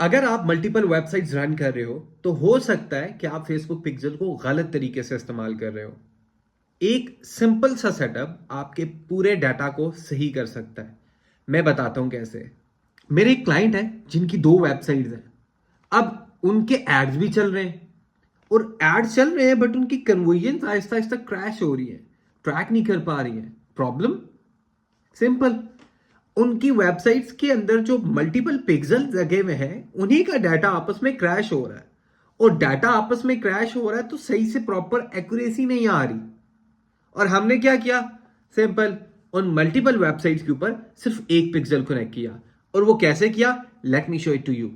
अगर आप multiple websites run कर रहे हो तो हो सकता है कि आप फेसबुक पिक्सल को गलत तरीके से इस्तेमाल कर रहे हो। एक सिंपल सा सेटअप आपके पूरे डाटा को सही कर सकता है। मैं बताता हूं कैसे। मेरे एक क्लाइंट है जिनकी दो वेबसाइट्स हैं। अब उनके एड्स भी चल रहे हैं और एड्स चल रहे हैं, बट उनकी कन्वर्जन आहिस्ता आहिस्ता क्रैश हो रही है, ट्रैक नहीं कर पा रही है। प्रॉब्लम सिंपल, उनकी वेबसाइट्स के अंदर जो मल्टीपल पिक्सल लगे हुए हैं उन्हीं का डाटा आपस में क्रैश हो रहा है। और डाटा आपस में क्रैश हो रहा है तो सही से प्रॉपर एक्यूरेसी नहीं आ रही। और हमने क्या किया, सिंपल, उन मल्टीपल वेबसाइट्स के ऊपर सिर्फ एक पिक्सल कनेक्ट किया। और वो कैसे किया, let me show it to you.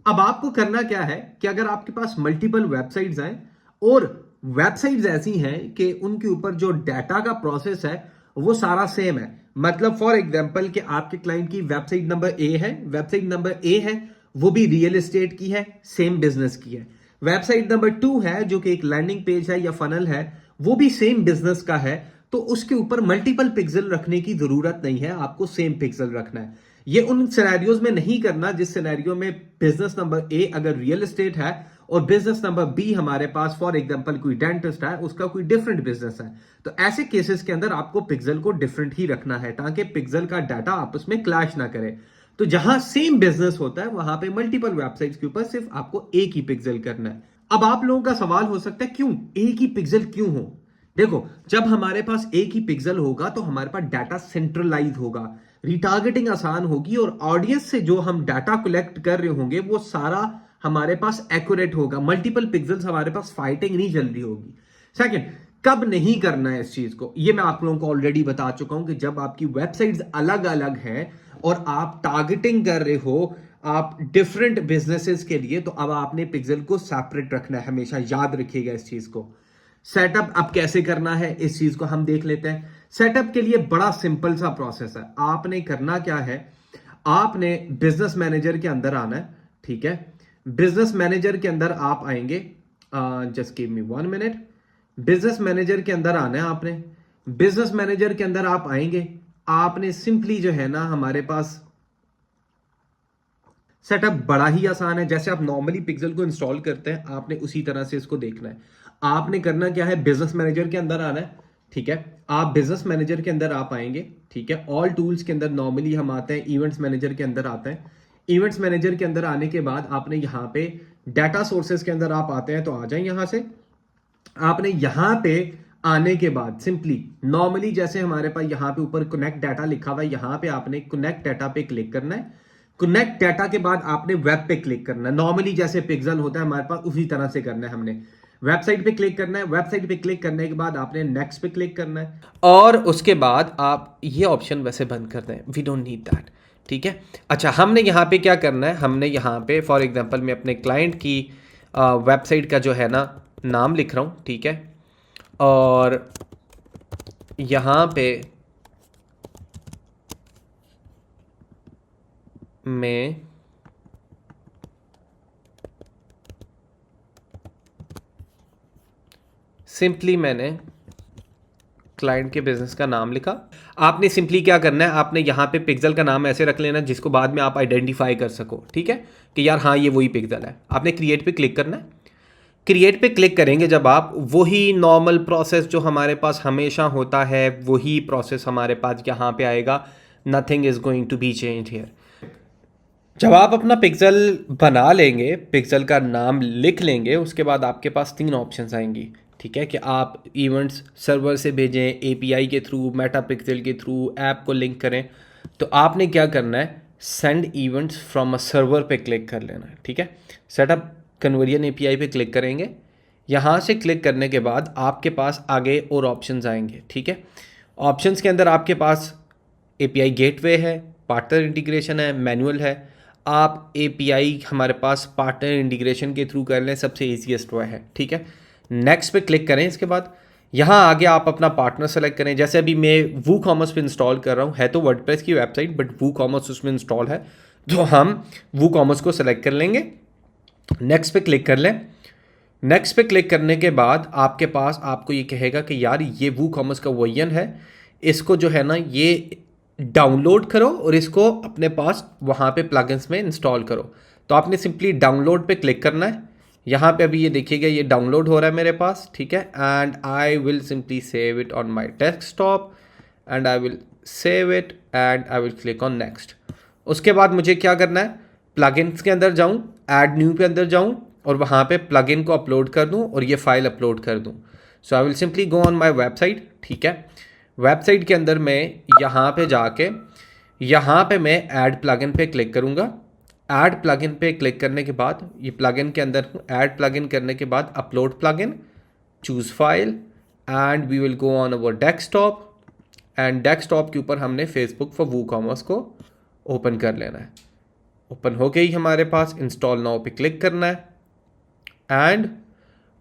अब आपको करना क्या है कि अगर आपके पास मल्टीपल वेबसाइट्स हैं और वेबसाइट्स ऐसी हैं कि उनके ऊपर जो डाटा का प्रोसेस है वो सारा सेम है। मतलब फॉर एग्जांपल कि आपके क्लाइंट की वेबसाइट नंबर ए है, वेबसाइट नंबर ए है वो भी रियल एस्टेट की है, सेम बिजनेस की है। वेबसाइट नंबर 2 है जो कि एक लैंडिंग पेज है या फनल है, वो भी सेम बिजनेस का है। तो उसके ऊपर मल्टीपल पिक्सल रखने की जरूरत नहीं है, आपको सेम पिक्सल रखना है। ये उन सिनेरियोज में नहीं करना जिस सिनेरियो में बिजनेस नंबर ए अगर रियल एस्टेट है और बिजनेस नंबर बी हमारे पास फॉर एग्जांपल कोई डेंटिस्ट है, उसका कोई डिफरेंट बिजनेस है। तो ऐसे केसेस के अंदर आपको पिक्सल को डिफरेंट ही रखना है ताकि पिक्सल का डाटा आपस में क्लैश ना करे। तो जहां सेम बिजनेस होता है वहां पे मल्टीपल वेबसाइट्स के ऊपर सिर्फ आपको एक ही पिक्सल करना है। अब आप लोगों का सवाल हो सकता है क्यों एक ही पिक्सल क्यों हो। देखो, जब हमारे पास एक ही पिक्सल होगा तो हमारे पास डाटा सेंट्रलाइज होगा, रिटारगेटिंग आसान होगी और ऑडियंस से जो हम डाटा कलेक्ट कर रहे होंगे वो सारा हमारे पास एक्यूरेट होगा। मल्टीपल पिक्सल्स हमारे पास फाइटिंग नहीं चल रही होगी। सेकंड, कब नहीं करना है इस चीज को, ये मैं आप लोगों को ऑलरेडी बता चुका हूं कि जब आपकी वेबसाइट्स अलग अलग है और आप टारगेटिंग कर रहे हो आप डिफरेंट बिजनेसेस के लिए, तो अब आपने पिक्सल को सेपरेट रखना है। हमेशा याद रखिएगा इस चीज को। सेटअप अब कैसे करना है इस चीज को हम देख लेते हैं। सेटअप के लिए बड़ा सिंपल सा प्रोसेस है। आपने करना क्या है, आपने बिजनेस मैनेजर के अंदर आना है। ठीक है, बिजनेस मैनेजर के अंदर आप आएंगे, just give me 1 minute. Business manager के अंदर आना है आपने। बिजनेस मैनेजर के अंदर आप आएंगे, आपने सिंपली जो है ना, हमारे पास सेटअप बड़ा ही आसान है। जैसे आप नॉर्मली पिक्सल को इंस्टॉल करते हैं आपने उसी तरह से इसको देखना है। आपने करना क्या है, बिजनेस मैनेजर के अंदर आना है। ठीक है, आप बिजनेस मैनेजर के अंदर आप आएंगे। ठीक है, ऑल टूल्स के अंदर नॉर्मली हम आते हैं, इवेंट्स मैनेजर के अंदर आते हैं। इवेंट्स मैनेजर के अंदर आने के बाद आपने यहाँ पे डाटा सोर्सेज के अंदर आप आते हैं, तो आ जाए यहां से। आपने यहां पे आने के बाद सिंपली नॉर्मली जैसे हमारे पास यहां पे ऊपर कनेक्ट डाटा लिखा हुआ है, यहां पे आपने कनेक्ट डाटा पे क्लिक करना है। कनेक्ट डाटा के बाद आपने वेब पे क्लिक करना है। नॉर्मली जैसे पिक्सल होता है हमारे पास उसी तरह से करना है। हमने वेबसाइट पे क्लिक करना है। वेबसाइट पे क्लिक करने के बाद आपने नेक्स्ट पे क्लिक करना है और उसके बाद आप ये ऑप्शन वैसे बंद कर दें, वी डोंट नीड दैट। ठीक है, अच्छा, हमने यहाँ पे क्या करना है, हमने यहाँ पे फॉर एग्जांपल मैं अपने क्लाइंट की वेबसाइट का जो है ना नाम लिख रहा हूँ। ठीक है, और यहाँ पे मैं सिंपली मैंने क्लाइंट के बिजनेस का नाम लिखा। आपने सिंपली क्या करना है, आपने यहाँ पे पिक्सल का नाम ऐसे रख लेना जिसको बाद में आप आइडेंटिफाई कर सको। ठीक है, कि यार हाँ ये वही पिक्सल है। आपने क्रिएट पे क्लिक करना है। क्रिएट पे क्लिक करेंगे जब आप, वही नॉर्मल प्रोसेस जो हमारे पास हमेशा होता है वही प्रोसेस हमारे पास यहाँ पे आएगा। Nothing is going to be change here. जब आप अपना पिक्सल बना लेंगे, पिक्सल का नाम लिख लेंगे, उसके बाद आपके पास 3 ऑप्शंस आएंगी। ठीक है, कि आप इवेंट्स सर्वर से भेजें, एपीआई के थ्रू, मेटा पिक्सल के थ्रू, ऐप को लिंक करें। तो आपने क्या करना है, send events from a server पे क्लिक कर लेना है। ठीक है, सेटअप कन्वर्जन एपीआई पे क्लिक करेंगे। यहाँ से क्लिक करने के बाद आपके पास आगे और ऑप्शंस आएंगे। ठीक है, ऑप्शंस के अंदर आपके पास एपीआई गेटवे है, पार्टनर इंटीग्रेशन है, मैनुअल है। आप एपीआई हमारे पास पार्टनर इंटीग्रेशन के थ्रू कर लें, सबसे ईजीएस्ट वो है। ठीक है, नेक्स्ट पे क्लिक करें। इसके बाद यहाँ आगे आप अपना पार्टनर सेलेक्ट करें। जैसे अभी मैं वू कॉमर्स पे इंस्टॉल कर रहा हूँ, है तो वर्डप्रेस की वेबसाइट बट वू कॉमर्स उसमें इंस्टॉल है, तो हम वू कॉमर्स को सेलेक्ट कर लेंगे। नेक्स्ट पे क्लिक कर लें। नेक्स्ट पे क्लिक करने के बाद आपके पास आपको ये कहेगा कि यार ये वू कॉमर्स का वर्जन है, इसको जो है ना ये डाउनलोड करो और इसको अपने पास वहाँ पे प्लगइन्स में इंस्टॉल करो। तो आपने सिंपली डाउनलोड पे क्लिक करना है। यहाँ पे अभी ये देखिएगा ये डाउनलोड हो रहा है मेरे पास, ठीक है। And I will simply save it on my desktop and I will save it and I will click on next. उसके बाद मुझे क्या करना है, प्लगइन्स के अंदर जाऊँ, ऐड न्यू पे अंदर जाऊँ और वहाँ पे प्लगइन को अपलोड कर दूँ और ये फाइल अपलोड कर दूँ। So I will simply go on my website, ठीक है। वेबसाइट के अंदर मैं यहाँ पे जाके यहाँ पे मैं ऐड प्लगइन पे क्लिक करूँगा। ऐड प्लगइन पे क्लिक करने के बाद ये प्लगइन के अंदर हूँ, ऐड प्लगइन करने के बाद upload plugin, choose file and we will go on our desktop and desktop के ऊपर हमने फेसबुक फॉर वूकॉमर्स को ओपन कर लेना है। ओपन हो गई हमारे पास, इंस्टॉल नाउ पे क्लिक करना है and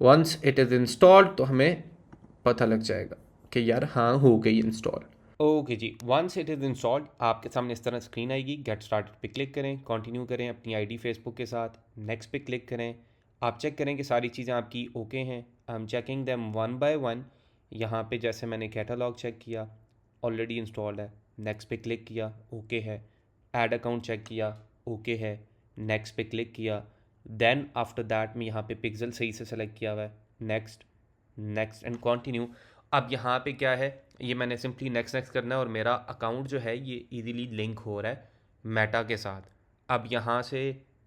once it is installed तो हमें पता लग जाएगा कि यार हाँ हो गई इंस्टॉल। ओके जी, वंस इट इज़ इंस्टॉल्ड आपके सामने इस तरह स्क्रीन आएगी। गेट स्टार्टेड पे क्लिक करें, कंटिन्यू करें अपनी आईडी फेसबुक के साथ, नेक्स्ट पे क्लिक करें। आप चेक करें कि सारी चीज़ें आपकी ओके हैं। I am checking them one by one. यहाँ पे जैसे मैंने कैटलॉग चेक किया, ऑलरेडी इंस्टॉल्ड है, नेक्स्ट पे क्लिक किया, ओके है। ऐड अकाउंट चेक किया, ओके है, नेक्स्ट पे क्लिक किया। देन आफ्टर दैट में यहाँ पे पिक्सल सही से सेलेक्ट किया हुआ है, नेक्स्ट, नेक्स्ट एंड कंटिन्यू। अब यहाँ पे क्या है, ये मैंने सिंपली नेक्स्ट नेक्स्ट करना है और मेरा अकाउंट जो है ये इजीली लिंक हो रहा है मेटा के साथ। अब यहाँ से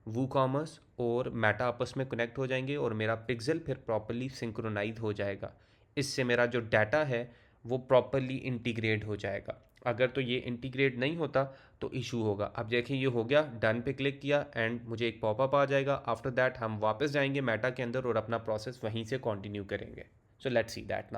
वूकॉमर्स और मेटा आपस में कनेक्ट हो जाएंगे और मेरा पिक्सल फिर प्रॉपरली सिंक्रोनाइज हो जाएगा। इससे मेरा जो डाटा है वो प्रॉपरली इंटीग्रेट हो जाएगा। अगर तो ये इंटीग्रेट नहीं होता तो इशू होगा। अब देखिए ये हो गया, डन पे क्लिक किया एंड मुझे एक पॉपअप आ जाएगा। आफ्टर दैट हम वापस जाएंगे मेटा के अंदर और अपना प्रोसेस वहीं से कंटिन्यू करेंगे। So let's see that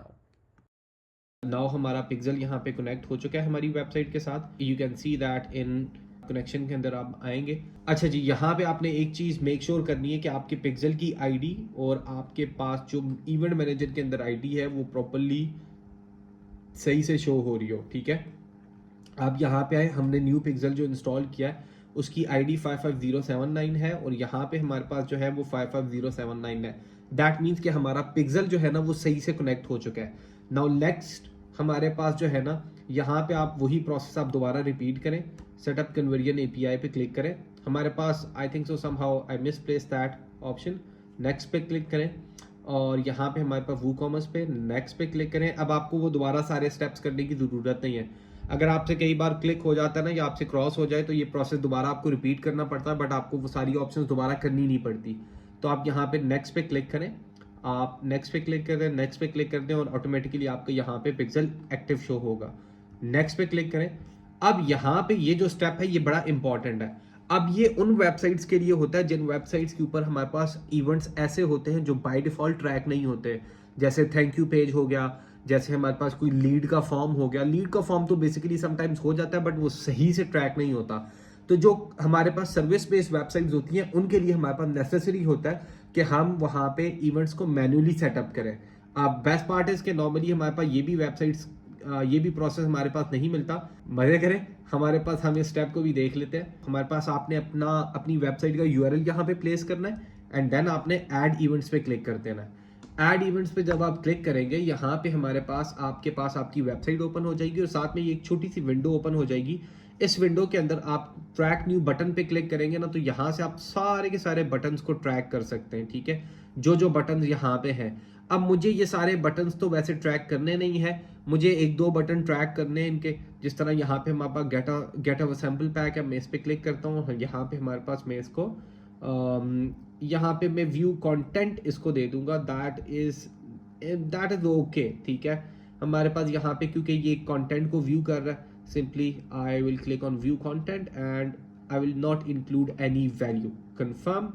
now हमारा पिक्सल यहाँ पे कनेक्ट हो चुका है हमारी वेबसाइट के साथ। You can see that in connection के अंदर आप आएंगे। अच्छा जी, यहाँ पे आपने एक चीज़ मेक श्योर करनी है कि आपके पिक्सल की आईडी और आपके पास जो इवेंट मैनेजर के अंदर आईडी है वो प्रॉपरली सही से शो हो रही हो, ठीक है। आप यहाँ पे आए, हमने न्यू पिक्सल जो इंस्टॉल किया है उसकी आईडी 55079 है और यहाँ पे हमारे पास जो है वो 55079 है। दैट मीन्स कि हमारा पिक्सल जो है ना वो सही से कनेक्ट हो चुका है। नाउ नेक्स्ट हमारे पास जो है ना, यहाँ पे आप वही प्रोसेस आप दोबारा रिपीट करें, सेटअप कन्वर्जन एपीआई पे क्लिक करें। हमारे पास I think so somehow I misplace that option, next पे क्लिक करें और यहाँ पे हमारे पास वूकॉमर्स पे नेक्स्ट पे क्लिक करें। अब आपको वो दोबारा सारे स्टेप्स करने की ज़रूरत नहीं है। अगर आपसे कई बार क्लिक हो जाता है ना या आपसे क्रॉस हो जाए तो ये प्रोसेस दोबारा आपको रिपीट करना पड़ता है, बट आपको वो सारी ऑप्शंस दोबारा करनी नहीं पड़ती। तो आप यहाँ पे नेक्स्ट पे क्लिक करें, आप नेक्स्ट पे क्लिक कर दें, नेक्स्ट पे क्लिक कर दें और ऑटोमेटिकली आपको यहाँ पे पिक्सल एक्टिव शो होगा। नेक्स्ट पे क्लिक करें। अब यहाँ पे ये जो स्टेप है ये बड़ा इंपॉर्टेंट है। अब ये उन वेबसाइट्स के लिए होता है जिन वेबसाइट्स के ऊपर हमारे पास इवेंट्स ऐसे होते हैं जो बाय डिफॉल्ट ट्रैक नहीं होते, जैसे थैंक यू पेज हो गया, जैसे हमारे पास कोई लीड का फॉर्म हो गया। लीड का फॉर्म तो बेसिकली समटाइम्स हो जाता है बट वो सही से ट्रैक नहीं होता। तो जो हमारे पास सर्विस बेस्ड वेबसाइट्स होती हैं उनके लिए हमारे पास नेसेसरी होता है कि हम वहाँ पे इवेंट्स को मैन्युअली सेटअप करें। अब बेस्ट पार्ट है इसके, नॉर्मली हमारे पास ये भी वेबसाइट्स ये भी प्रोसेस हमारे पास नहीं मिलता। मजे करें, हमारे पास हम इस स्टेप को भी देख लेते हैं। हमारे पास आपने अपनी वेबसाइट का यूआरएल यहाँ पे प्लेस करना है एंड देन आपने ऐड इवेंट्स पे क्लिक कर देना है। ऐड इवेंट्स पे जब आप क्लिक करेंगे यहाँ पे हमारे पास आपकी वेबसाइट ओपन हो जाएगी और साथ में ये एक छोटी सी विंडो ओपन हो जाएगी। इस विंडो के अंदर आप ट्रैक न्यू बटन पे क्लिक करेंगे ना तो यहाँ से आप सारे के सारे बटन्स को ट्रैक कर सकते हैं, ठीक है, जो बटन्स यहाँ पे हैं। अब मुझे ये सारे बटन्स तो वैसे ट्रैक करने नहीं है, मुझे एक दो बटन ट्रैक करने हैं इनके। जिस तरह यहाँ पे हमारे पास गेट अ सैम्पल पैक है, मैं इस पे क्लिक करता हूँ। यहाँ पे हमारे पास मैं इसको यहाँ पे मैं व्यू कंटेंट इसको दे दूंगा, दैट इज ओके, ठीक है। हमारे पास यहाँ पे क्योंकि ये कंटेंट को व्यू कर रहा है, simply I will click on view content and I will not include any value, confirm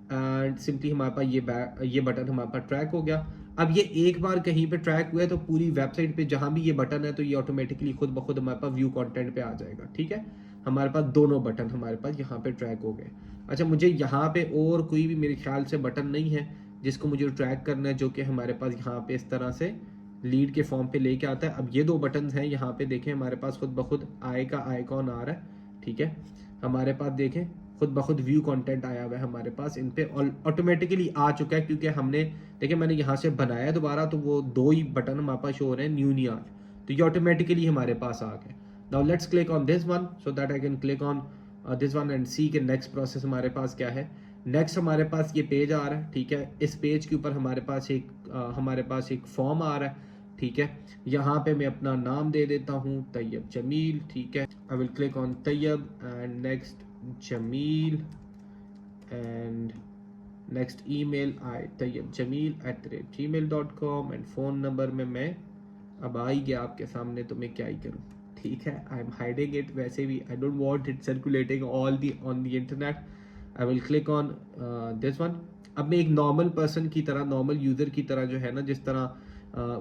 and simply हमारे पास ये बटन हमारे पास ट्रैक हो गया। अब ये एक बार कहीं पे ट्रैक हुआ है तो पूरी वेबसाइट पे जहां भी ये बटन है तो ये ऑटोमेटिकली खुद ब खुद हमारे पास व्यू कंटेंट पे आ जाएगा, ठीक है। हमारे पास दोनों बटन हमारे पास यहाँ पे ट्रैक हो गए। अच्छा, मुझे यहाँ पे और कोई भी मेरे ख्याल से बटन नहीं है जिसको मुझे ट्रैक करना है, जो कि हमारे पास यहाँ पे इस तरह से लीड के फॉर्म पे लेके आता है। अब ये दो बटन हैं यहाँ पे, देखें हमारे पास खुद ब खुद आई का आइकॉन आ रहा है, ठीक है। हमारे पास देखें खुद ब खुद व्यू कंटेंट आया हुआ है हमारे पास, इन पे ऑटोमेटिकली आ चुका है क्योंकि हमने देखिए मैंने यहाँ से बनाया दोबारा तो वो दो ही बटन हमारे पास शो हो रहे हैं, न्यू नहीं आ रहे, तो ये ऑटोमेटिकली हमारे पास आ गए। Now let's click on this one so that I can click on this one and see के नेक्स्ट प्रोसेस हमारे पास क्या है। नेक्स्ट हमारे पास ये पेज आ रहा है, ठीक है। इस पेज के ऊपर हमारे पास एक फॉर्म आ रहा है, ठीक है। यहाँ पे मैं अपना नाम दे देता हूँ तैयब जमील, ठीक है। I will click on Tayyab and next Jameel and next email I tayyabjameel@gmail.com and phone number में मैं अब आ ही गया आपके सामने, तो मैं क्या ही करूँ, ठीक है। आई एम हाइडिंग इट, वैसे भी I don't want it circulating on the internet. I will click on this one. अब मैं एक नॉर्मल पर्सन की तरह, नॉर्मल यूज़र की तरह जो है ना, जिस तरह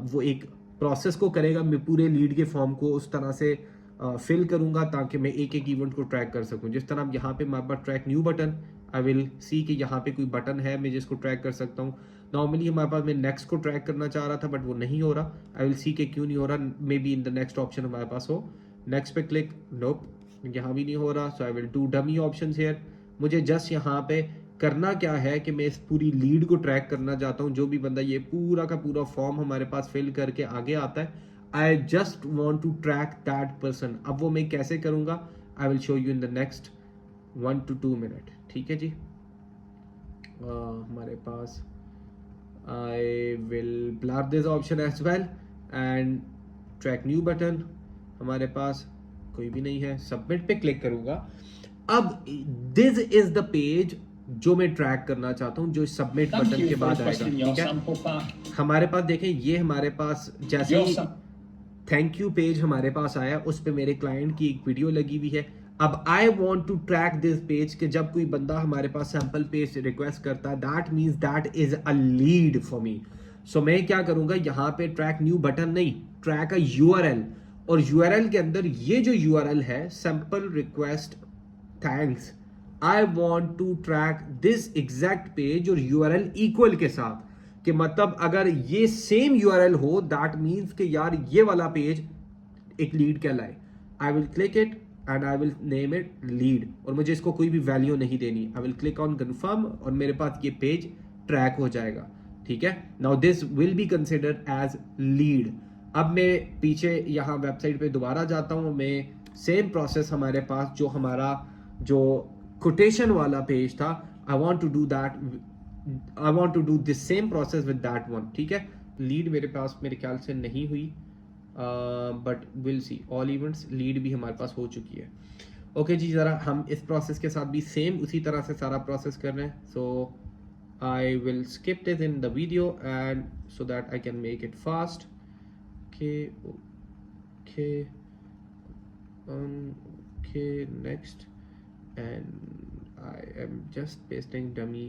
वो एक प्रोसेस को करेगा, मैं पूरे लीड के फॉर्म को उस तरह से फिल करूंगा ताकि मैं एक एक इवेंट को ट्रैक कर सकूं। जिस तरह यहाँ पे हमारे पास track new button, I will see कि यहाँ पे कोई बटन है मैं जिसको ट्रैक कर सकता हूँ। नॉर्मली हमारे पास, मैं नेक्स्ट को ट्रैक करना चाह रहा था बट वो नहीं हो रहा। आई विल सी कि क्यों नहीं हो रहा, may be in the next option हमारे पास हो। नेक्स्ट पे क्लिक, नोप, यहाँ भी नहीं हो रहा। So I will do dummy option here. मुझे जस्ट यहाँ पे करना क्या है कि मैं इस पूरी लीड को ट्रैक करना चाहता हूँ। जो भी बंदा ये पूरा का पूरा फॉर्म हमारे पास फिल करके आगे आता है, I just want to track that person. अब वो मैं कैसे करूँगा, I will show you in the next 1 to 2 minute, ठीक है जी। हमारे पास I will blur this option as well and track new button, हमारे पास कोई भी नहीं है। सबमिट पे क्लिक करूंगा। अब दिस इज द पेज जो मैं ट्रैक करना चाहता हूं, जो सबमिट बटन के बाद आएगा, ठीक है। हमारे पास देखें, ये हमारे पास जैसे ही थैंक यू पेज हमारे पास आया, उस पे मेरे क्लाइंट की एक वीडियो लगी हुई है। अब I want to track this page कि जब कोई बंदा हमारे पास सैंपल पेज रिक्वेस्ट करता है, that means that is a lead for me. So मैं क्या करूंगा, यहाँ पे ट्रैक न्यू बटन नहीं, ट्रैक अ यूआरएल। और यूआरएल के अंदर ये जो यूआरएल है, sample request thanks, I want to track this exact page और यूआरएल इक्वल के साथ। कि मतलब अगर ये सेम यूआरएल हो, दैट मीन्स कि यार ये वाला पेज एक लीड कहलाए। I will click it and I will name it lead, और मुझे इसको कोई भी वैल्यू नहीं देनी। आई विल क्लिक ऑन कंफर्म और मेरे पास ये पेज ट्रैक हो जाएगा, ठीक है। Now this will be considered as lead. अब मैं पीछे यहाँ वेबसाइट पे दोबारा जाता हूँ। मैं सेम प्रोसेस हमारे पास जो हमारा जो कोटेशन वाला पेज था, I want to do that, I want to do this same process with that one, ठीक है। लीड मेरे पास मेरे ख्याल से नहीं हुई, but will see. All events lead भी हमारे पास हो चुकी है। ओके जी, ज़रा हम इस प्रोसेस के साथ भी सेम उसी तरह से सारा प्रोसेस कर रहे हैं। So I will skip this in the video and so that I can make it fast. Okay okay okay, next, and I am just pasting dummy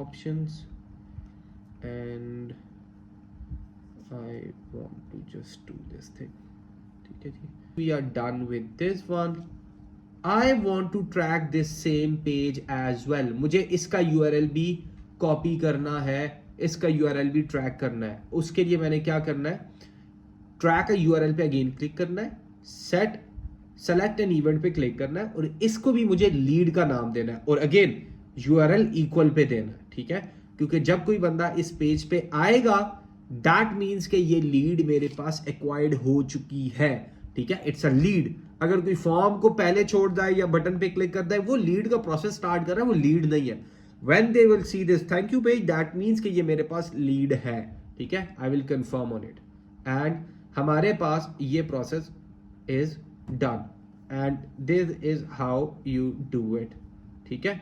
options and I want to just do this thing, ठीक है जी। We are done with this one. I want to track this same page as well. मुझे इसका URL भी copy करना है, इसका URL भी track करना है। उसके लिए मैंने क्या करना है, ट्रैक अ URL पे अगेन क्लिक करना है, सेलेक्ट एन इवेंट पे क्लिक करना है और इसको भी मुझे लीड का नाम देना है और अगेन यूआरएल इक्वल पे देना है, ठीक है। क्योंकि जब कोई बंदा इस पेज पे आएगा, दैट मींस कि ये लीड मेरे पास एक्वायर्ड हो चुकी है, ठीक है। It's a lead. अगर कोई फॉर्म को पहले छोड़ जाए या बटन पे क्लिक करता है, वो लीड का प्रोसेस स्टार्ट कर रहा है, वो लीड नहीं है। When they will see this thank you page, that means कि ये मेरे पास लीड है, ठीक है। I will confirm on it and हमारे पास ये process is done and this is how you do it, ठीक है।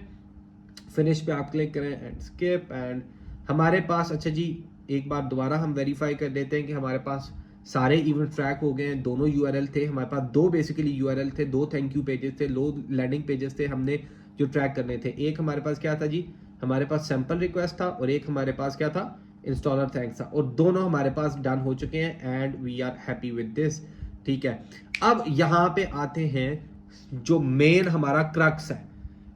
फिनिश पे आप क्लिक करें एंड स्किप एंड हमारे पास, अच्छा जी, एक बार दोबारा हम वेरीफाई कर लेते हैं कि हमारे पास सारे इवेंट ट्रैक हो गए हैं। दोनों यूआरएल थे हमारे पास, दो बेसिकली यूआरएल थे, दो थैंक यू पेजेस थे, दो लैंडिंग पेजेस थे हमने जो ट्रैक करने थे। एक हमारे पास क्या था जी, हमारे पास सैंपल रिक्वेस्ट था और एक हमारे पास क्या था, इंस्टॉलर थैंक्स था, और दोनों हमारे पास डन हो चुके हैं and we are happy with this, ठीक है। अब यहां पे आते हैं जो मेन हमारा क्रक्स है।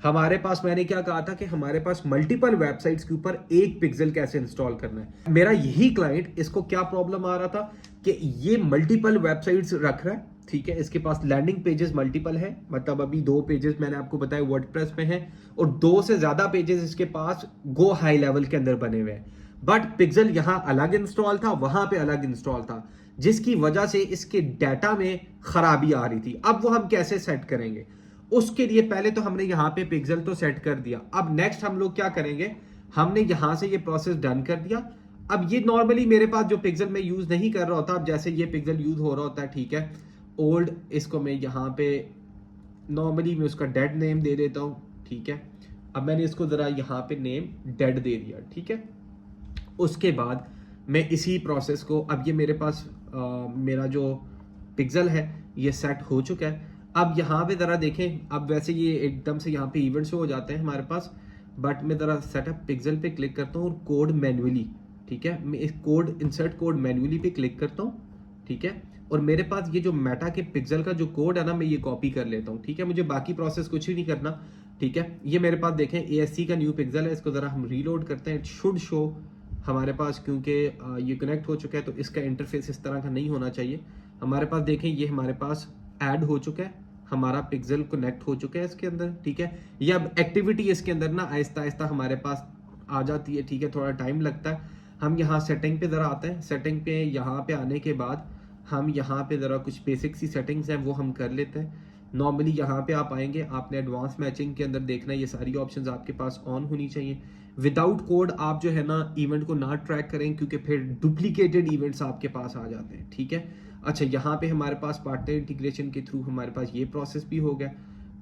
हमारे पास, मैंने क्या कहा था कि हमारे पास मल्टीपल वेबसाइट्स के ऊपर एक पिक्सल कैसे इंस्टॉल करना है। मेरा यही क्लाइंट, इसको क्या प्रॉब्लम आ रहा था कि ये मल्टीपल वेबसाइट्स रख रहा है, ठीक है। इसके पास लैंडिंग पेजेस मल्टीपल है, मतलब अभी 2 पेजेस मैंने आपको बताया वर्डप्रेस पे हैं और 2 से ज्यादा पेजेस इसके पास गो हाई लेवल के अंदर बने हुए हैं। बट पिक्सल यहां अलग इंस्टॉल था, वहां पे अलग इंस्टॉल था, जिसकी वजह से इसके डाटा में खराबी आ रही थी। अब वो हम कैसे सेट करेंगे, उसके लिए पहले तो हमने यहाँ पे पिक्सल तो सेट कर दिया। अब नेक्स्ट हम लोग क्या करेंगे, हमने यहाँ से ये प्रोसेस डन कर दिया। अब ये नॉर्मली मेरे पास जो पिक्सल मैं यूज नहीं कर रहा होता, अब जैसे ये पिक्सल यूज हो रहा होता है, ठीक है, ओल्ड, इसको मैं यहाँ पे नॉर्मली मैं उसका डेड नेम दे देता हूँ, ठीक है। अब मैंने इसको जरा यहाँ पे नेम डेड दे दिया, ठीक है। उसके बाद मैं इसी प्रोसेस को, अब ये मेरे पास मेरा जो पिक्सल है ये सेट हो चुका है। अब यहाँ पे ज़रा देखें, अब वैसे ये एकदम से यहाँ पे इवेंट शो हो जाते हैं हमारे पास, बट मैं ज़रा सेटअप पिक्सल पे क्लिक करता हूँ और कोड मैन्युअली, ठीक है, मैं इस कोड इंसर्ट कोड मैन्युअली पे क्लिक करता हूँ, ठीक है। और मेरे पास ये जो मेटा के पिक्सल का जो कोड है ना, मैं ये कॉपी कर लेता हूँ, ठीक है। मुझे बाकी प्रोसेस कुछ भी नहीं करना, ठीक है। ये मेरे पास देखें ASC का न्यू पिक्सल है, इसको ज़रा हम रीलोड करते हैं। इट शुड शो हमारे पास, क्योंकि ये कनेक्ट हो चुका है तो इसका इंटरफेस इस तरह का नहीं होना चाहिए। हमारे पास देखें ये हमारे पास ऐड हो चुका है, हमारा पिक्सल कनेक्ट हो चुका है इसके अंदर, ठीक है। ये अब एक्टिविटी इसके अंदर ना आहिस्ता आहिस्ता हमारे पास आ जाती है, ठीक है, थोड़ा टाइम लगता है। हम यहाँ सेटिंग पे ज़रा आते हैं। सेटिंग पे यहाँ पे आने के बाद हम यहाँ पे ज़रा कुछ बेसिक सी सेटिंग्स हैं वो हम कर लेते हैं। नॉर्मली यहाँ पे आप आएंगे, आपने एडवांस मैचिंग के अंदर देखना है, ये सारी ऑप्शंस आपके पास ऑन होनी चाहिए। विदाउट कोड आप जो है ना इवेंट को ना ट्रैक करें, क्योंकि फिर डुप्लीकेटेड इवेंट्स आपके पास आ जाते हैं, ठीक है। अच्छा, यहाँ पे हमारे पास पार्टनर इंटीग्रेशन के थ्रू हमारे पास ये प्रोसेस भी हो गया,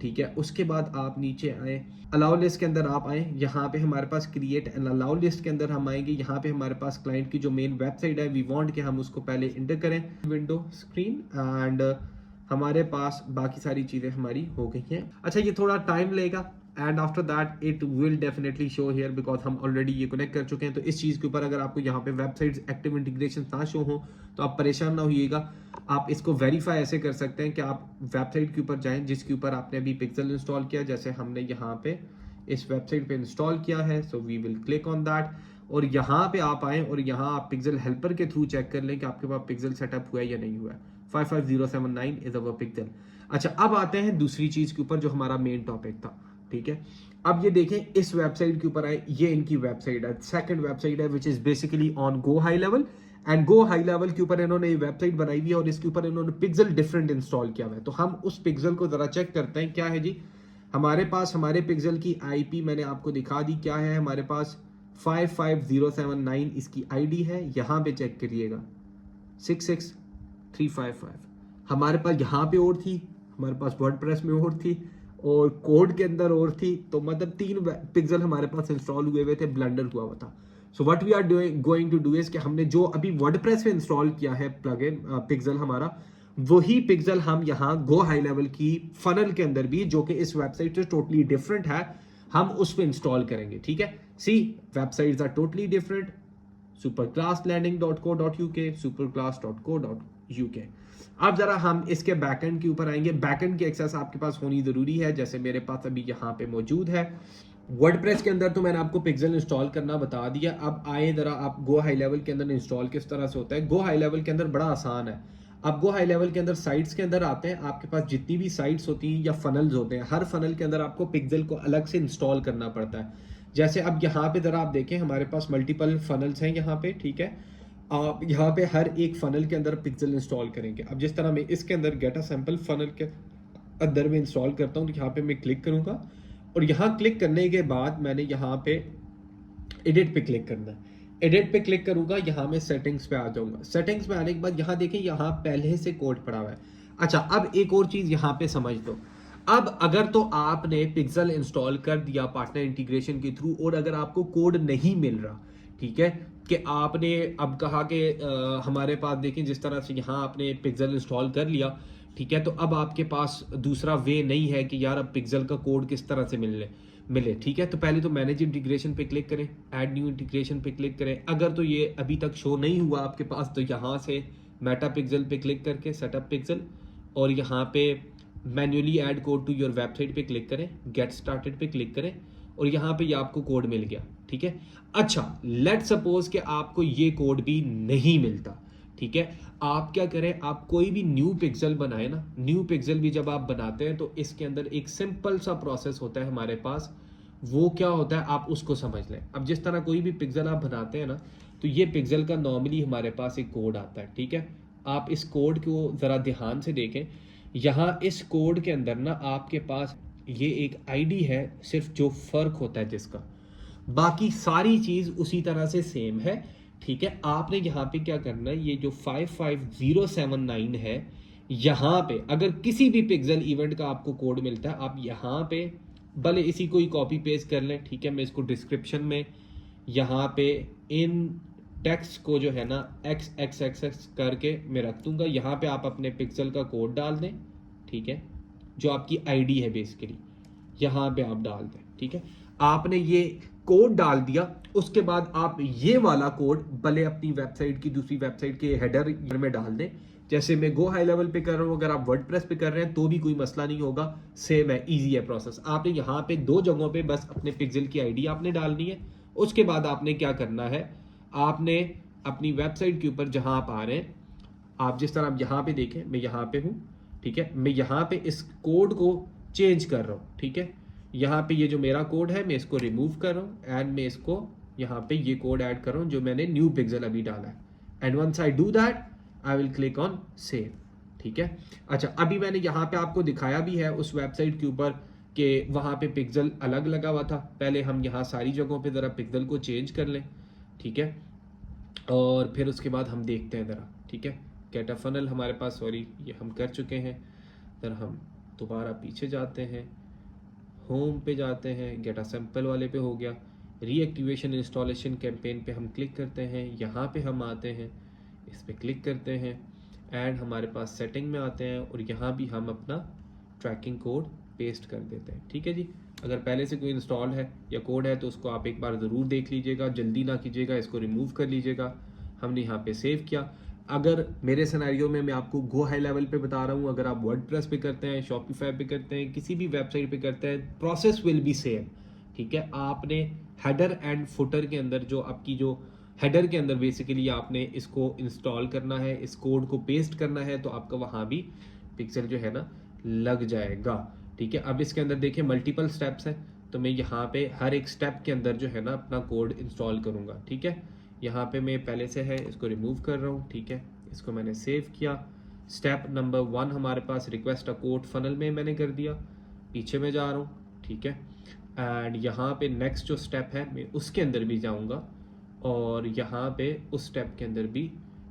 ठीक है। उसके बाद आप नीचे आए, अलाउ लिस्ट के अंदर आप आए, यहाँ पे हमारे पास क्रिएट एंड अलाउ लिस्ट के अंदर हम आएंगे। यहाँ पे हमारे पास क्लाइंट की जो मेन वेबसाइट है, वी वांट के हम उसको पहले इंटर करें, विंडो स्क्रीन, एंड हमारे पास बाकी सारी चीज़ें हमारी हो गई हैं। अच्छा, ये थोड़ा टाइम लेगा and after that it will definitely show here, because हम ऑलरेडी ये कनेक्ट कर चुके हैं। तो इस चीज़ के ऊपर अगर आपको यहाँ पे वेबसाइट्स एक्टिव इंटीग्रेशन ना शो हो तो आप परेशान ना होइएगा। आप इसको वेरीफाई ऐसे कर सकते हैं कि आप वेबसाइट के ऊपर जाएं जिसके ऊपर आपने अभी पिक्सल इंस्टॉल किया, जैसे हमने यहाँ पे इस वेबसाइट पे इंस्टॉल किया है। So we will click on that और यहाँ पे आप आए और यहाँ आप पिक्सल हेल्पर के थ्रू चेक कर लें कि आपके पास पिक्सल सेटअप हुआ है या नहीं हुआ है। 55079 इज अवर पिक्सल। अच्छा, अब आते हैं दूसरी चीज के ऊपर जो हमारा मेन टॉपिक था, ठीक है। अब ये देखें, इस वेबसाइट के ऊपर आए, ये इनकी वेबसाइट है, सेकंड वेबसाइट है which is basically on go high level. And go high level के ऊपर इन्होंने ये वेबसाइट बनाई हुई है और इसके ऊपर इन्होंने पिक्सल डिफरेंट इंस्टॉल किया हुआ है। तो हम उस पिक्सल को जरा चेक करते हैं, क्या है जी हमारे पास। हमारे पिक्सल की IP मैंने आपको दिखा दी, क्या है हमारे पास 55079 इसकी ID है। यहाँ पे चेक करिएगा 66355। हमारे पास यहाँ पे और थी, हमारे पास वर्डप्रेस में और थी और कोड के अंदर और थी। तो मतलब 3 पिक्सल हमारे पास इंस्टॉल हुए हुए थे, ब्लेंडर हुआ हुआ था। So what we are going to do is कि हमने जो अभी वर्डप्रेस पे इंस्टॉल किया है प्लगइन पिक्सल हमारा, वही पिक्सल हम यहाँ गो हाई लेवल की फनल के अंदर भी, जो कि इस वेबसाइट से टोटली डिफरेंट है, हम उस पर इंस्टॉल करेंगे, ठीक है। See websites are totally different, superclasslanding.co.uk, superclass.co.uk। अब जरा हम इसके बैकएंड के ऊपर आएंगे। बैकएंड की एक्सेस आपके पास होनी जरूरी है, जैसे मेरे पास अभी यहाँ पे मौजूद है। वर्डप्रेस के अंदर तो मैंने आपको पिक्सल इंस्टॉल करना बता दिया। अब आए जरा आप गो हाई लेवल के अंदर इंस्टॉल किस तरह से होता है। गो हाई लेवल के अंदर बड़ा आसान है। अब गो हाई लेवल के अंदर साइट्स के अंदर आते हैं, आपके पास जितनी भी साइट्स होती हैं या फनल्स होते हैं, हर फनल के अंदर आपको पिक्सल को अलग से इंस्टॉल करना पड़ता है। जैसे अब यहाँ पे जरा आप देखें, हमारे पास मल्टीपल फनल्स हैं यहाँ पे, ठीक है। आप यहाँ पे हर एक फनल के अंदर पिक्सल इंस्टॉल करेंगे। अब जिस तरह मैं इसके अंदर गेट अ सैंपल फनल के अंदर में इंस्टॉल करता हूँ, तो यहाँ पे मैं क्लिक करूँगा और यहाँ क्लिक करने के बाद मैंने यहाँ पे एडिट पे क्लिक करना है। एडिट पे क्लिक करूंगा, यहाँ मैं सेटिंग्स पे आ जाऊंगा। सेटिंग्स पे आने के बाद यहाँ देखें, यहाँ पहले से कोड पड़ा हुआ है। अच्छा, अब एक और चीज यहाँ पे समझ लो। अब अगर तो आपने पिक्सल इंस्टॉल कर दिया पार्टनर इंटीग्रेशन के थ्रू और अगर आपको कोड नहीं मिल रहा, ठीक है, कि आपने अब कहा कि हमारे पास देखें जिस तरह से यहाँ आपने पिक्सल इंस्टॉल कर लिया, ठीक है, तो अब आपके पास दूसरा वे नहीं है कि यार अब पिक्सल का कोड किस तरह से मिले, ठीक है। तो पहले तो मैनेज इंटीग्रेशन पे क्लिक करें, ऐड न्यू इंटीग्रेशन पे क्लिक करें। अगर तो ये अभी तक शो नहीं हुआ आपके पास, तो यहाँ से मेटा पिक्सल पे क्लिक करके सेटअप पिक्सल और यहाँ पे manually add code to your website पे क्लिक करें, गेट स्टार्टेड पे क्लिक करें और यहाँ पे ये आपको कोड मिल गया, ठीक है। अच्छा, लेट सपोज कि आपको ये कोड भी नहीं मिलता, ठीक है। आप क्या करें, आप कोई भी न्यू पिक्सल बनाए ना, न्यू पिक्सल भी जब आप बनाते हैं तो इसके अंदर एक सिंपल सा प्रोसेस होता है हमारे पास। वो क्या होता है आप उसको समझ लें। अब जिस तरह कोई भी पिक्सल आप बनाते हैं ना, तो ये पिक्सल का नॉर्मली हमारे पास एक कोड आता है, ठीक है। आप इस कोड को ज़रा ध्यान से देखें। यहाँ इस कोड के अंदर ना आपके पास ये एक आईडी है सिर्फ, जो फर्क होता है जिसका, बाकी सारी चीज उसी तरह से सेम है। ठीक है, आपने यहाँ पे क्या करना है, ये जो 55079 है, यहाँ पे अगर किसी भी पिक्सल इवेंट का आपको कोड मिलता है, आप यहाँ पे भले इसी को ही कॉपी पेस्ट कर लें। ठीक है, मैं इसको डिस्क्रिप्शन में यहाँ पे इन टेक्स्ट को जो है ना XXXX करके मैं रख दूंगा। यहाँ पे आप अपने पिक्सल का कोड डाल दें। ठीक है, जो आपकी आईडी है बेसिकली यहाँ पे आप डाल दें। ठीक है, आपने ये कोड डाल दिया, उसके बाद आप ये वाला कोड भले अपनी वेबसाइट की दूसरी वेबसाइट के हेडर में डाल दें। जैसे मैं गो हाई लेवल पे कर रहा हूँ, अगर आप वर्डप्रेस पे कर रहे हैं तो भी कोई मसला नहीं होगा, सेम है, इजी है प्रोसेस। आपने यहाँ पे दो जगहों पे बस अपने पिक्सल की आईडी आपने डालनी है। उसके बाद आपने क्या करना है, आपने अपनी वेबसाइट के ऊपर जहां आप आ रहे हैं, आप जिस तरह आप यहाँ पे देखें, मैं यहाँ पे हूँ। ठीक है, मैं यहाँ पे इस कोड को चेंज कर रहा हूँ। ठीक है, यहाँ पे ये जो मेरा कोड है मैं इसको रिमूव कर रहा हूँ एंड मैं इसको यहाँ पे ये कोड ऐड कर रहा हूँ जो मैंने न्यू पिक्सल अभी डाला है। And once I do that I will click on save. ठीक है, अच्छा, अभी मैंने यहाँ पे आपको दिखाया भी है उस वेबसाइट के ऊपर कि वहाँ पे पिक्सल अलग लगा हुआ था। पहले हम यहाँ सारी जगहों पे ज़रा पिक्सल को चेंज कर लें। ठीक है, और फिर उसके बाद हम देखते हैं ज़रा। ठीक है, गेट अ फनल हमारे पास, सॉरी ये हम कर चुके हैं। ज़रा हम दोबारा पीछे जाते हैं, होम पे जाते हैं, गेट अ सैंपल वाले पे हो गया, रीएक्टिवेशन इंस्टॉलेशन कैंपेन पे हम क्लिक करते हैं। यहाँ पे हम आते हैं, इस पे क्लिक करते हैं एंड हमारे पास सेटिंग में आते हैं और यहाँ भी हम अपना ट्रैकिंग कोड पेस्ट कर देते हैं। ठीक है जी, अगर पहले से कोई इंस्टॉल है या कोड है तो उसको आप एक बार ज़रूर देख लीजिएगा, जल्दी ना कीजिएगा, इसको रिमूव कर लीजिएगा। हमने यहाँ पे सेव किया। अगर मेरे सिनेरियो में मैं आपको गो हाई लेवल पे बता रहा हूँ, अगर आप वर्डप्रेस पे करते हैं, शॉपिफाई पे करते हैं, किसी भी वेबसाइट पे करते हैं, प्रोसेस विल बी सेम। ठीक है, आपने हेडर एंड फुटर के अंदर जो आपकी जो हेडर के अंदर बेसिकली आपने इसको इंस्टॉल करना है, इस कोड को पेस्ट करना है, तो आपका वहाँ भी पिक्सल जो है ना लग जाएगा। ठीक है, अब इसके अंदर देखिए मल्टीपल स्टेप्स हैं, तो मैं यहाँ पे हर एक स्टेप के अंदर जो है ना अपना कोड इंस्टॉल करूँगा। ठीक है, यहाँ पे मैं पहले से है इसको रिमूव कर रहा हूँ। ठीक है, इसको मैंने सेव किया। स्टेप नंबर 1 हमारे पास रिक्वेस्ट अ कोड फनल में मैंने कर दिया, पीछे में जा रहा हूँ। ठीक है, एंड यहाँ पे नेक्स्ट जो स्टेप है मैं उसके अंदर भी जाऊँगा और यहाँ पे उस स्टेप के अंदर भी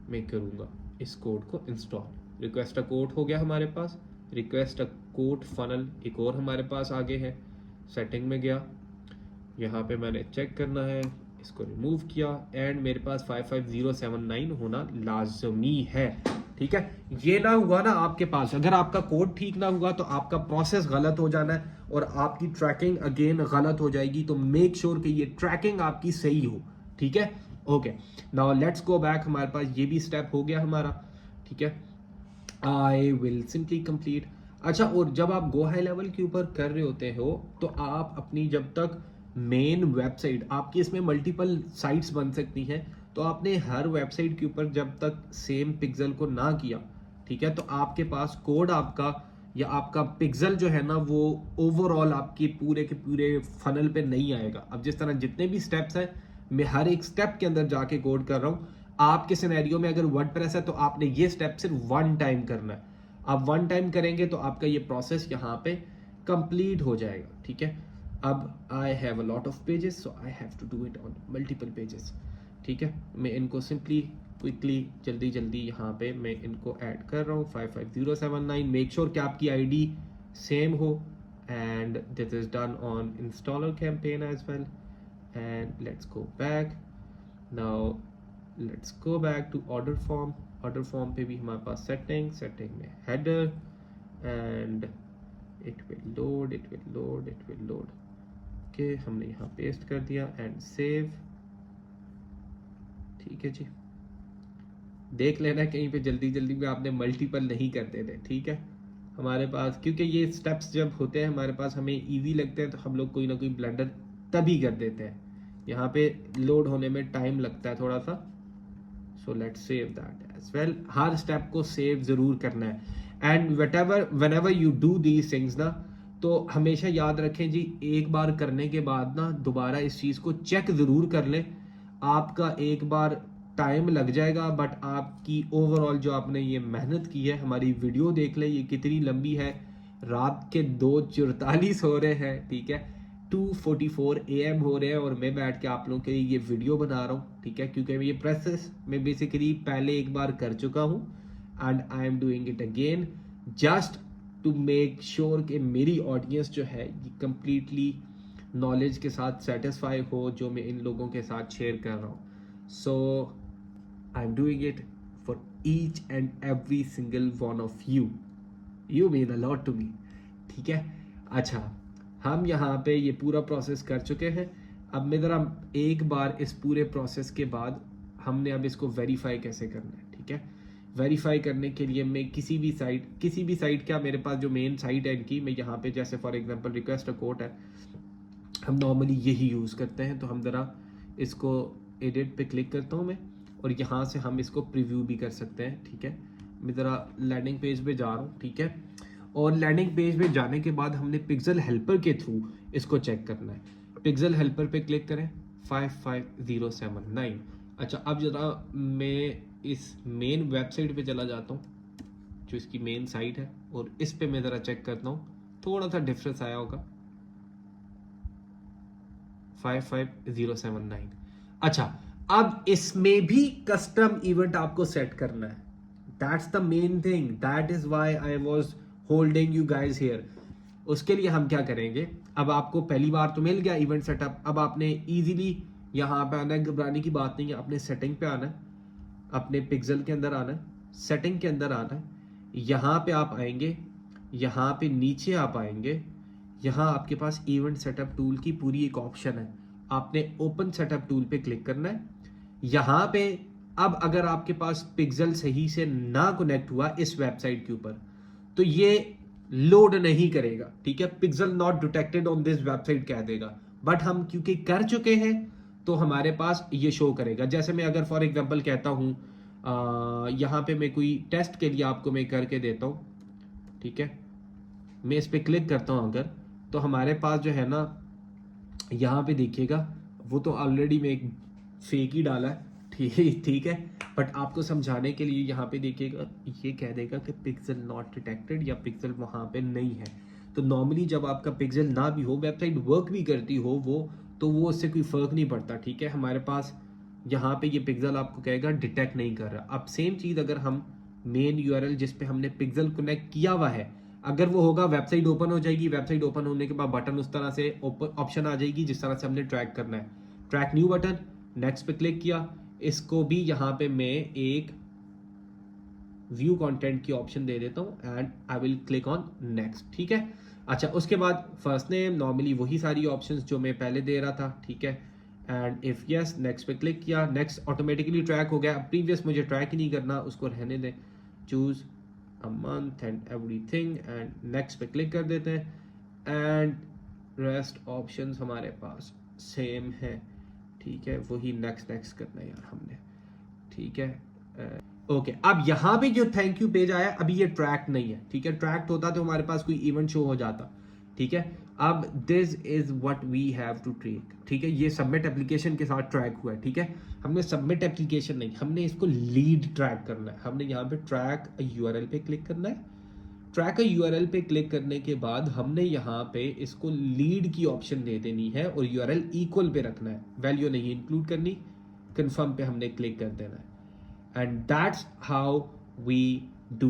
मैं करूँगा इस कोड को इंस्टॉल। रिक्वेस्ट अ कोड हो गया हमारे पास, रिक्वेस्ट अ कोड फनल एक और हमारे पास आगे है। सेटिंग में गया, यहाँ पे मैंने चेक करना है, इसको रिमूव किया एंड मेरे पास 55079 होना लाजमी है। ठीक है, ये ना हुआ ना आपके पास, अगर आपका कोड ठीक ना हुआ तो आपका प्रोसेस गलत हो जाना है और आपकी ट्रैकिंग अगेन गलत हो जाएगी। तो मेक श्योर कि ये ट्रैकिंग आपकी सही हो। ठीक है, okay, now let's go back. हमारे पास ये भी स्टेप हो गया हमारा। ठीक है, आई विल सिंपली कंप्लीट। अच्छा, और जब आप गो हाई लेवल के ऊपर कर रहे होते हो तो आप अपनी जब तक मेन वेबसाइट आपकी, इसमें मल्टीपल साइट्स बन सकती हैं, तो आपने हर वेबसाइट के ऊपर जब तक सेम पिक्सल को ना किया, ठीक है, तो आपके पास कोड आपका या आपका पिक्सल जो है ना वो ओवरऑल आपके पूरे के पूरे फनल पे नहीं आएगा। अब जिस तरह जितने भी स्टेप्स हैं मैं हर एक स्टेप के अंदर जाके कोड कर रहा हूँ। आपके सिनेरियो में अगर वर्डप्रेस है तो आपने ये स्टेप सिर्फ 1 टाइम करना है। आप 1 टाइम करेंगे तो आपका ये प्रोसेस यहाँ पे कंप्लीट हो जाएगा। ठीक है, अब I have a lot of pages so I have to do it on multiple pages. ठीक है, मैं इनको सिंपली क्विकली जल्दी यहाँ पे मैं इनको ऐड कर रहा हूँ। 55079, मेक श्योर कि आपकी आईडी सेम हो and this is done on installer campaign as well. And let's go back, now let's go back to order form. Order form पे भी हमारे पास सेटिंग में header and it will load. Okay, हमने यहाँ paste कर दिया एंड सेव। ठीक है जी, देख लेना कहीं पे जल्दी में आपने मल्टीपल नहीं कर देते। ठीक है, हमारे पास क्योंकि ये स्टेप्स जब होते हैं हमारे पास हमें इजी लगते हैं तो हम लोग कोई ना कोई ब्लंडर तभी कर देते हैं। यहाँ पे लोड होने में टाइम लगता है थोड़ा सा, so let's save that as well. हर स्टेप को सेव जरूर करना है and whenever you do these things ना, तो हमेशा याद रखें जी, एक बार करने के बाद ना दोबारा इस चीज़ को चेक ज़रूर कर लें। आपका एक बार टाइम लग जाएगा, बट आपकी ओवरऑल जो आपने ये मेहनत की है, हमारी वीडियो देख लें ये कितनी लंबी है, रात के 2:44 हो रहे हैं, ठीक है, 2:44 AM हो रहे हैं, और मैं बैठ के आप लोगों के लिए ये वीडियो बना रहा हूँ, ठीक है, क्योंकि ये प्रोसेस मैं बेसिकली पहले एक बार कर चुका हूँ and I am doing it again just to make sure कि मेरी ऑडियंस जो है ये कंप्लीटली नॉलेज के साथ सेटिस्फाई हो जो मैं इन लोगों के साथ शेयर कर रहा हूँ. So I am doing it for each and every single one of you. You mean a lot to me, ठीक है. अच्छा, हम यहाँ पे ये पूरा प्रोसेस कर चुके हैं. अब मैं ज़रा एक बार इस पूरे प्रोसेस के बाद हमने अब इसको वेरीफाई कैसे करना है, ठीक है. वेरीफाई करने के लिए मैं किसी भी साइट क्या, मेरे पास जो मेन साइट है इनकी, मैं यहाँ पे जैसे for example request a quote है, हम नॉर्मली यही यूज़ करते हैं. तो हम ज़रा इसको एडिट पे क्लिक करता हूँ मैं, और यहाँ से हम इसको प्रीव्यू भी कर सकते हैं, ठीक है. मैं ज़रा लैंडिंग पेज पे जा रहा हूँ, ठीक है. और लैंडिंग पेज पे जाने के बाद हमने पिक्सल हेल्पर के थ्रू इसको चेक करना है. पिक्सल हेल्पर पे क्लिक करें, 55079. अच्छा, अब ज़रा मैं इस मेन वेबसाइट पे चला जाता हूँ जो इसकी मेन साइट है, और इस पे मैं ज़रा चेक करता हूँ. थोड़ा सा डिफरेंस आया होगा, 55079. अच्छा, अब इसमें भी कस्टम इवेंट आपको सेट करना है. That's the main thing, that is why I was holding you guys here. उसके लिए हम क्या करेंगे, अब आपको पहली बार तो मिल गया इवेंट सेटअप. अब आपने इजीली यहाँ पे आना है, घबराने की बात नहीं है. आपने सेटिंग पे आना है, अपने पिक्सल के अंदर आना है, सेटिंग के अंदर आना है. यहाँ पे आप आएंगे, यहाँ पे नीचे आप आएंगे, यहाँ आपके पास इवेंट सेटअप टूल की पूरी एक ऑप्शन है. आपने ओपन सेटअप टूल पे क्लिक करना है. यहाँ पे अब अगर आपके पास पिक्सल सही से ना कनेक्ट हुआ इस वेबसाइट के ऊपर, तो ये लोड नहीं करेगा, ठीक है. Pixel not detected on this website कह देगा, बट हम क्योंकि कर चुके हैं तो हमारे पास ये शो करेगा. जैसे मैं अगर फॉर एग्जांपल कहता हूँ, यहाँ पे मैं कोई टेस्ट के लिए आपको मैं करके देता हूँ, ठीक है. मैं इस पे क्लिक करता हूँ अगर, तो हमारे पास जो है ना, यहाँ पे देखिएगा, वो तो ऑलरेडी मैं एक फेक ही डाला है, ठीक है. बट आपको समझाने के लिए यहाँ पे देखिएगा, ये कह देगा कि पिक्सल नॉट डिटेक्टेड, या पिक्सल वहाँ पे नहीं है. तो नॉर्मली जब आपका पिक्सल ना भी हो, वेबसाइट वर्क भी करती हो वो, तो वो उससे कोई फर्क नहीं पड़ता, ठीक है. हमारे पास यहाँ पे ये पिक्सल आपको कहेगा डिटेक्ट नहीं कर रहा. अब सेम चीज़ अगर हम मेन यूआरएल जिस पे हमने पिक्सल कनेक्ट किया हुआ है, अगर वो होगा, वेबसाइट ओपन हो जाएगी. वेबसाइट ओपन होने के बाद बटन उस तरह से ऑप्शन आ जाएगी जिस तरह से हमने ट्रैक करना है. ट्रैक न्यू बटन, नेक्स्ट पे क्लिक किया. इसको भी यहाँ पे मैं एक व्यू कंटेंट की ऑप्शन दे देता हूँ and I will click on next, ठीक है. अच्छा, उसके बाद फर्स्ट नेम, नॉर्मली वही सारी ऑप्शंस जो मैं पहले दे रहा था, ठीक है. एंड इफ यस, नेक्स्ट पे क्लिक किया. नेक्स्ट ऑटोमेटिकली ट्रैक हो गया. प्रीवियस मुझे ट्रैक ही नहीं करना, उसको रहने दें. Choose a month and everything, and next पे क्लिक कर देते हैं. एंड रेस्ट ऑप्शंस हमारे पास सेम है, ठीक है. वही नेक्स्ट करना है यार हमने, ठीक है. ओके, अब यहाँ पे जो थैंक यू पेज आया, अभी ये ट्रैक नहीं है, ठीक है. ट्रैक्ड होता तो हमारे पास कोई इवेंट शो हो जाता, ठीक है. अब this is what we have to track, ठीक है. ये सबमिट एप्लीकेशन के साथ ट्रैक हुआ है, ठीक है. हमने सबमिट एप्लीकेशन नहीं, हमने इसको लीड ट्रैक करना है. हमने यहाँ पे ट्रैक यूआरएल पे क्लिक करना है. ट्रैक यूआरएल पे क्लिक करने के बाद हमने यहाँ पे इसको लीड की ऑप्शन दे देनी है और यूआरएल इक्वल पे रखना है, वैल्यू नहीं इंक्लूड करनी. कंफर्म पे हमने क्लिक कर देना है. And that's how we do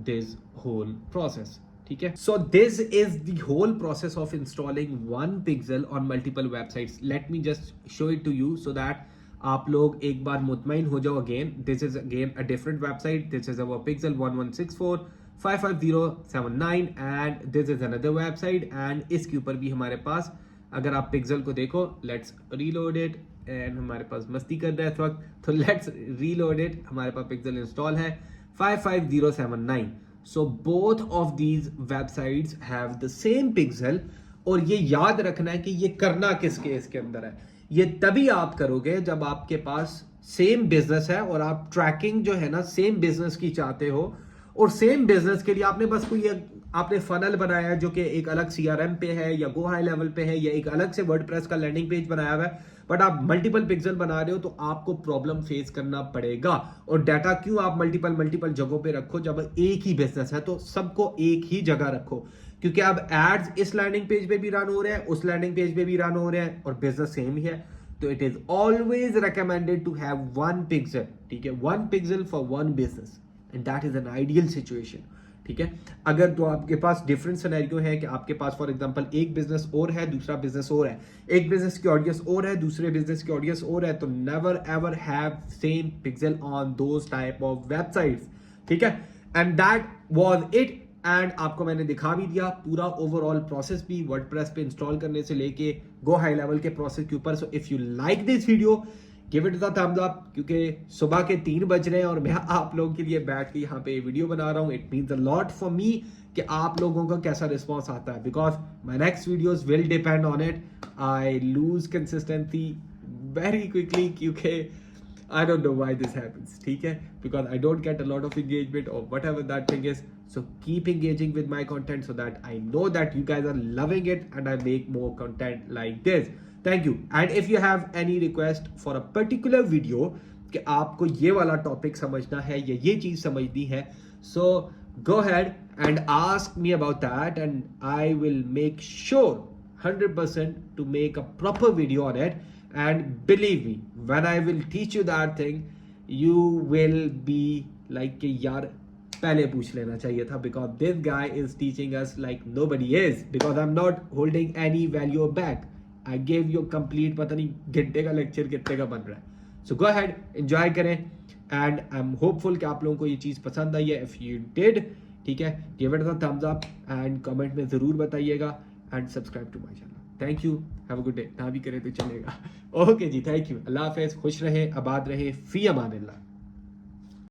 this whole process, ठीक है. So this is the whole process of installing one pixel on multiple websites. Let me just show it to you so that आप लोग एक बार मुतमईन हो जाओ. Again this is again a different website. This is our pixel 1164555079 and this is another website. And इसके ऊपर भी हमारे पास, अगर आप पिक्सल को देखो, लेट्स रीलोड इट. एंड हमारे पास मस्ती कर रहा है इस वक्त, तो लेट्स रीलोड इट. हमारे पास पिक्सल इंस्टॉल है 55079. So both of these websites have the same pixel. और ये याद रखना है कि ये करना किस केस के अंदर है. ये तभी आप करोगे जब आपके पास सेम बिजनेस है और आप ट्रैकिंग जो है ना सेम बिजनेस की चाहते हो. और सेम बिजनेस के लिए आपने बस कोई आपने फनल बनाया है जो कि एक अलग CRM पे है या गो हाई लेवल पे है या एक अलग से वर्डप्रेस का लैंडिंग पेज बनाया हुआ है, बट आप मल्टीपल पिक्सल बना रहे हो तो आपको प्रॉब्लम फेस करना पड़ेगा। और डाटा क्यों आप मल्टीपल जगहों पे रखो, जब एक ही बिजनेस है तो सबको एक ही जगह रखो, क्योंकि अब एड्स इस लैंडिंग पेज पे भी रन हो रहे हैं, उस लैंडिंग पेज पे भी रन हो रहे हैं और बिजनेस सेम ही है। तो it is always recommended to have one pixel, ठीक है, one pixel for one business, and that is an ideal situation, ठीक है। अगर तो आपके पास डिफरेंट सिनेरियो है कि आपके पास फॉर एग्जांपल एक बिजनेस और है, दूसरा बिजनेस और है, एक बिजनेस की ऑडियंस और है, दूसरे बिजनेस की ऑडियंस और है, तो never ever have same pixel on those type of websites, ठीक है। And that was it, and आपको मैंने दिखा भी दिया पूरा ओवरऑल प्रोसेस भी वर्डप्रेस पे इंस्टॉल करने से लेके गो हाई लेवल के प्रोसेस के ऊपर। So if you like this video, give it the thumbs up, क्योंकि सुबह के 3 बज रहे हैं और मैं आप लोगों के लिए बैठ के यहाँ पे वीडियो बना रहा हूँ। It means a lot for me कि आप लोगों का कैसा रिस्पॉन्स आता है, because my next videos will depend on it. I lose consistency very quickly, क्योंकि I don't know why this happens, ठीक है, because I don't get a lot of engagement or whatever that thing is. So keep engaging with my content so that I know that you guys are loving it and I make more content like this. Thank you. And if you have any request for a particular video कि आपको ये वाला topic समझना है या ये चीज समझनी है, so go ahead and ask me about that and I will make sure 100% to make a proper video on it. And believe me, when I will teach you that thing, you will be like कि यार पहले पूछ लेना चाहिए था, because this guy is teaching us like nobody is, because I'm not holding any value back. I gave you complete, पता नहीं घंटे का लेक्चर कितने का बन रहा है। So go ahead, enjoy करें, and I'm hopeful कि आप लोगों को ये चीज़ पसंद आई है। If you did, ठीक है, give it a thumbs up and comment में ज़रूर बताइएगा and subscribe to my channel. Thank you, have a good day. ना भी करें तो चलेगा। ओके जी, थैंक यू, अल्लाह हाफिज़, खुश रहे, आबाद रहे, फी अमानिल्लाह।